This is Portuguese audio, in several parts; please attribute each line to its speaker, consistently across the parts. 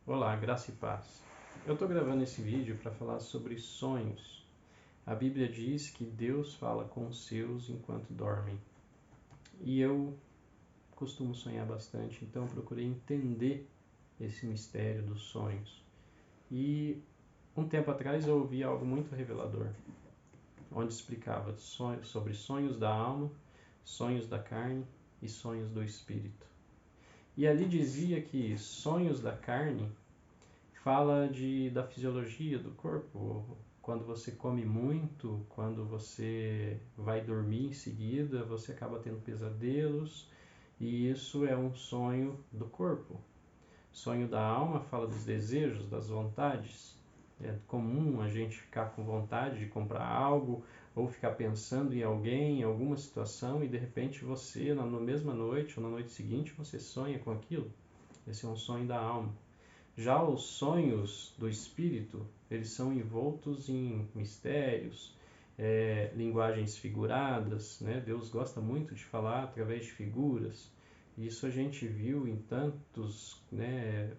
Speaker 1: Olá, graça e paz. Eu estou gravando esse vídeo para falar sobre sonhos. A Bíblia diz que Deus fala com os seus enquanto dormem. E eu costumo sonhar bastante, então eu procurei entender esse mistério dos sonhos. E um tempo atrás eu ouvi algo muito revelador, onde explicava sobre sonhos da alma, sonhos da carne e sonhos do espírito. E ali dizia que sonhos da carne fala da fisiologia do corpo, quando você come muito, quando você vai dormir em seguida, você acaba tendo pesadelos, e isso é um sonho do corpo. Sonho da alma fala dos desejos, das vontades. É comum a gente ficar com vontade de comprar algo ou ficar pensando em alguém, em alguma situação, e de repente você, na mesma noite ou na noite seguinte, você sonha com aquilo. Esse é um sonho da alma. Já os sonhos do espírito, eles são envoltos em mistérios, linguagens figuradas, né? Deus gosta muito de falar através de figuras. Isso a gente viu em tantos, né,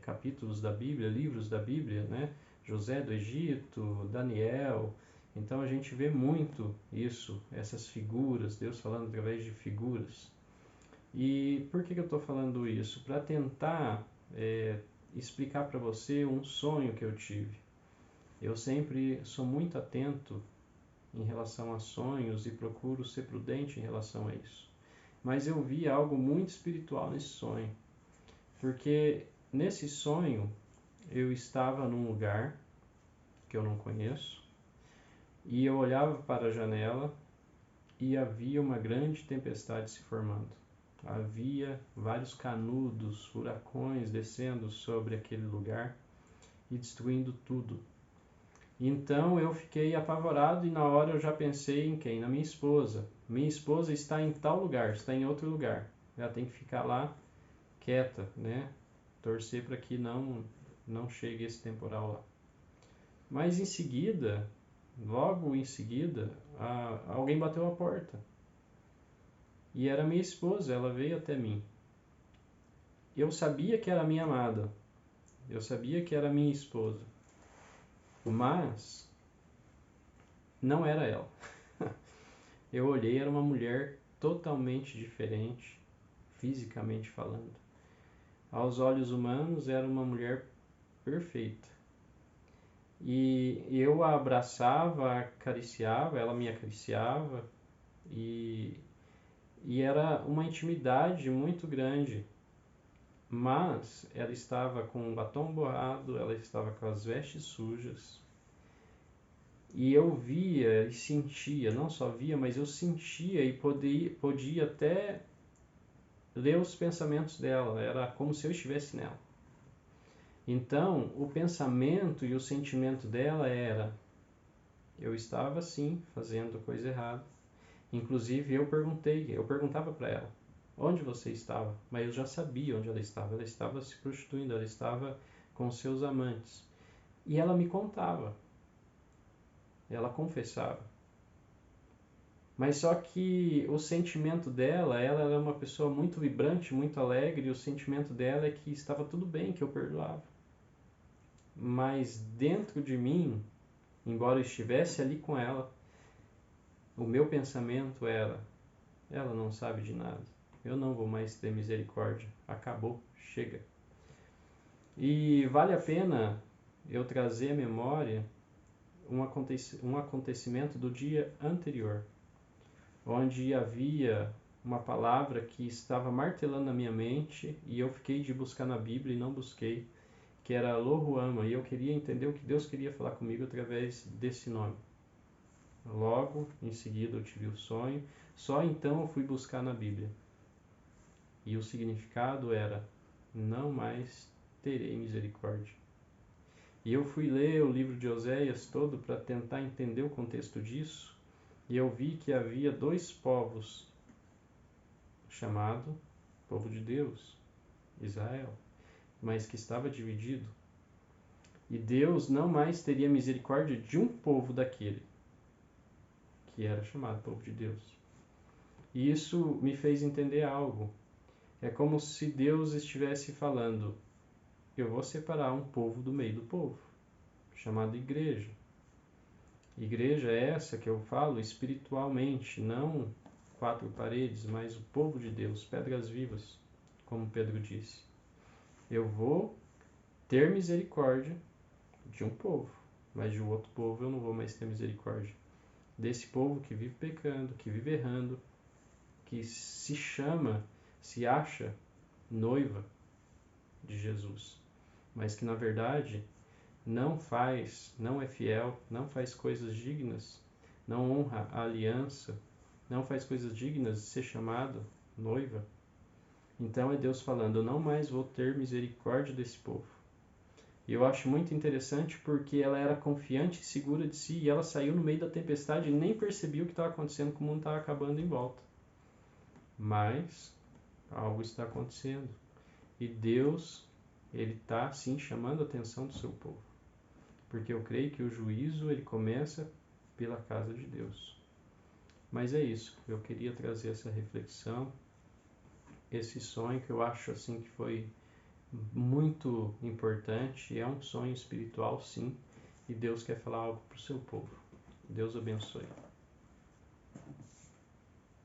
Speaker 1: capítulos da Bíblia, livros da Bíblia, né? José do Egito, Daniel. Então a gente vê muito isso, essas figuras, Deus falando através de figuras. E por que eu estou falando isso? Para tentar explicar para você um sonho que eu tive. Eu sempre sou muito atento em relação a sonhos e procuro ser prudente em relação a isso. Mas eu vi algo muito espiritual nesse sonho, porque nesse sonho eu estava num lugar que eu não conheço e eu olhava para a janela e havia uma grande tempestade se formando. Havia vários canudos, furacões descendo sobre aquele lugar e destruindo tudo. Então eu fiquei apavorado e na hora eu já pensei em quem? Na minha esposa. Minha esposa está em tal lugar, está em outro lugar. Ela tem que ficar lá quieta, né? Torcer para que não chegue esse temporal lá. Mas em seguida, logo em seguida, alguém bateu a porta. E era minha esposa, ela veio até mim. Eu sabia que era minha amada. Eu sabia que era minha esposa. Mas não era ela. Eu olhei, era uma mulher totalmente diferente, fisicamente falando. Aos olhos humanos, era uma mulher perfeita. E eu a abraçava, a acariciava, ela me acariciava, e era uma intimidade muito grande. Mas ela estava com um batom borrado, ela estava com as vestes sujas. E eu via e sentia, não só via, mas eu sentia e podia até ler os pensamentos dela, era como se eu estivesse nela. Então, o pensamento e o sentimento dela era: eu estava sim fazendo coisa errada. Inclusive eu perguntava para ela: onde você estava? Mas eu já sabia onde ela estava se prostituindo, ela estava com seus amantes. E ela me contava, ela confessava. Mas só que o sentimento dela, ela era uma pessoa muito vibrante, muito alegre, e o sentimento dela é que estava tudo bem, que eu perdoava. Mas dentro de mim, embora eu estivesse ali com ela, o meu pensamento era: ela não sabe de nada, eu não vou mais ter misericórdia, acabou, chega. E vale a pena eu trazer à memória um acontecimento do dia anterior, onde havia uma palavra que estava martelando na minha mente e eu fiquei de buscar na Bíblia e não busquei, que era Lohuama, e eu queria entender o que Deus queria falar comigo através desse nome. Logo em seguida eu tive o sonho, só então eu fui buscar na Bíblia. E o significado era: não mais terei misericórdia. E eu fui ler o livro de Oséias todo para tentar entender o contexto disso, e eu vi que havia dois povos, chamado povo de Deus, Israel, mas que estava dividido. E Deus não mais teria misericórdia de um povo daquele, que era chamado povo de Deus. E isso me fez entender algo. É como se Deus estivesse falando: eu vou separar um povo do meio do povo, chamado igreja. Igreja é essa que eu falo espiritualmente, não quatro paredes, mas o povo de Deus, pedras vivas, como Pedro disse. Eu vou ter misericórdia de um povo, mas de outro povo eu não vou mais ter misericórdia. Desse povo que vive pecando, que vive errando, que se acha noiva de Jesus, mas que na verdade não é fiel, não faz coisas dignas, não honra a aliança, não faz coisas dignas de ser chamado noiva. Então é Deus falando, eu não mais vou ter misericórdia desse povo. E eu acho muito interessante porque ela era confiante e segura de si e ela saiu no meio da tempestade e nem percebia o que estava acontecendo, que o mundo estava acabando em volta. Mas algo está acontecendo. E Deus, ele está sim chamando a atenção do seu povo. Porque eu creio que o juízo ele começa pela casa de Deus. Mas é isso, eu queria trazer essa reflexão, esse sonho que eu acho assim que foi muito importante, é um sonho espiritual sim, e Deus quer falar algo para o seu povo. Deus abençoe.